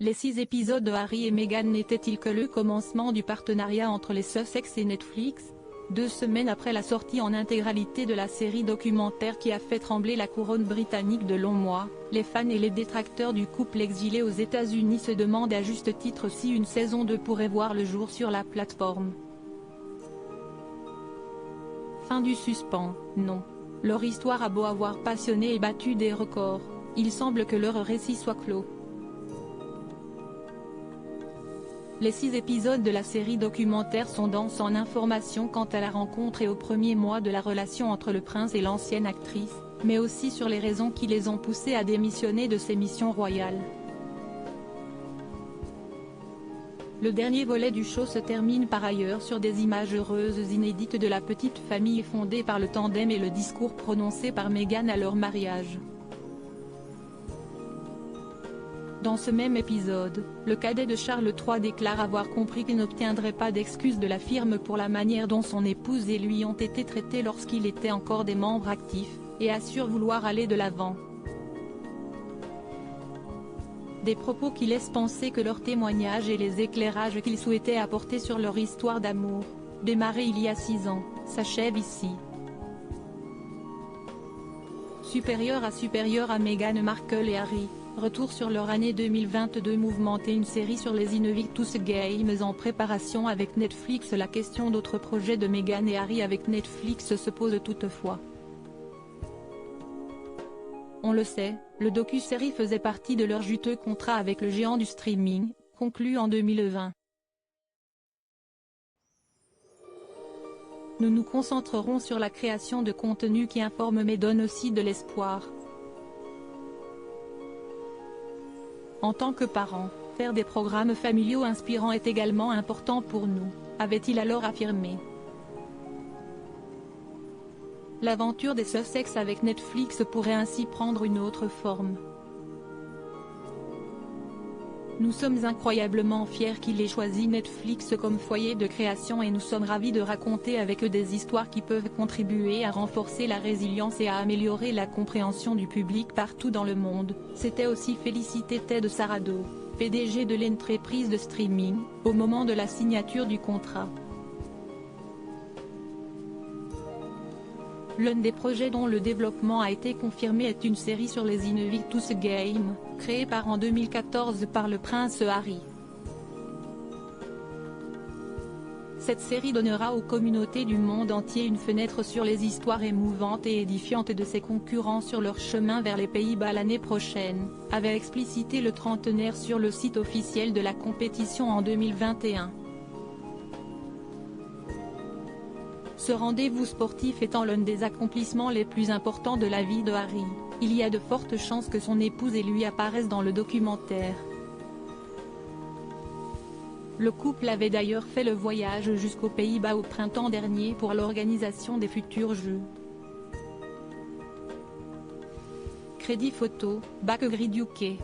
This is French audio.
Les 6 épisodes de Harry et Meghan n'étaient-ils que le commencement du partenariat entre les Sussex et Netflix? 2 semaines après la sortie en intégralité de la série documentaire qui a fait trembler la couronne britannique de longs mois, les fans et les détracteurs du couple exilé aux États-Unis se demandent à juste titre si une saison 2 pourrait voir le jour sur la plateforme. Fin du suspens, non. Leur histoire a beau avoir passionné et battu des records, il semble que leur récit soit clos. Les 6 épisodes de la série documentaire sont denses en informations quant à la rencontre et aux premiers mois de la relation entre le prince et l'ancienne actrice, mais aussi sur les raisons qui les ont poussés à démissionner de ces missions royales. Le dernier volet du show se termine par ailleurs sur des images heureuses inédites de la petite famille fondée par le tandem et le discours prononcé par Meghan à leur mariage. Dans ce même épisode, le cadet de Charles III déclare avoir compris qu'il n'obtiendrait pas d'excuses de la firme pour la manière dont son épouse et lui ont été traités lorsqu'il était encore des membres actifs, et assure vouloir aller de l'avant. Des propos qui laissent penser que leur témoignage et les éclairages qu'ils souhaitaient apporter sur leur histoire d'amour, démarrée il y a 6 ans, s'achèvent ici. Supérieur à Meghan Markle et Harry. Retour sur leur année 2022 mouvementée. Une série sur les Invictus Games en préparation avec Netflix. La question d'autres projets de Meghan et Harry avec Netflix se pose toutefois. On le sait, le docu-série faisait partie de leur juteux contrat avec le géant du streaming, conclu en 2020. Nous nous concentrerons sur la création de contenu qui informe mais donne aussi de l'espoir. En tant que parents, faire des programmes familiaux inspirants est également important pour nous, avait-il alors affirmé. L'aventure des Sussex avec Netflix pourrait ainsi prendre une autre forme. Nous sommes incroyablement fiers qu'il ait choisi Netflix comme foyer de création et nous sommes ravis de raconter avec eux des histoires qui peuvent contribuer à renforcer la résilience et à améliorer la compréhension du public partout dans le monde, s'était aussi félicité Ted Sarandos, PDG de l'entreprise de streaming, au moment de la signature du contrat. L'un des projets dont le développement a été confirmé est une série sur les Invictus Games, créée en 2014 par le prince Harry. Cette série donnera aux communautés du monde entier une fenêtre sur les histoires émouvantes et édifiantes de ses concurrents sur leur chemin vers les Pays-Bas l'année prochaine, avait explicité le trentenaire sur le site officiel de la compétition en 2021. Ce rendez-vous sportif étant l'un des accomplissements les plus importants de la vie de Harry, il y a de fortes chances que son épouse et lui apparaissent dans le documentaire. Le couple avait d'ailleurs fait le voyage jusqu'aux Pays-Bas au printemps dernier pour l'organisation des futurs Jeux. Crédit photo, Backgrid UK.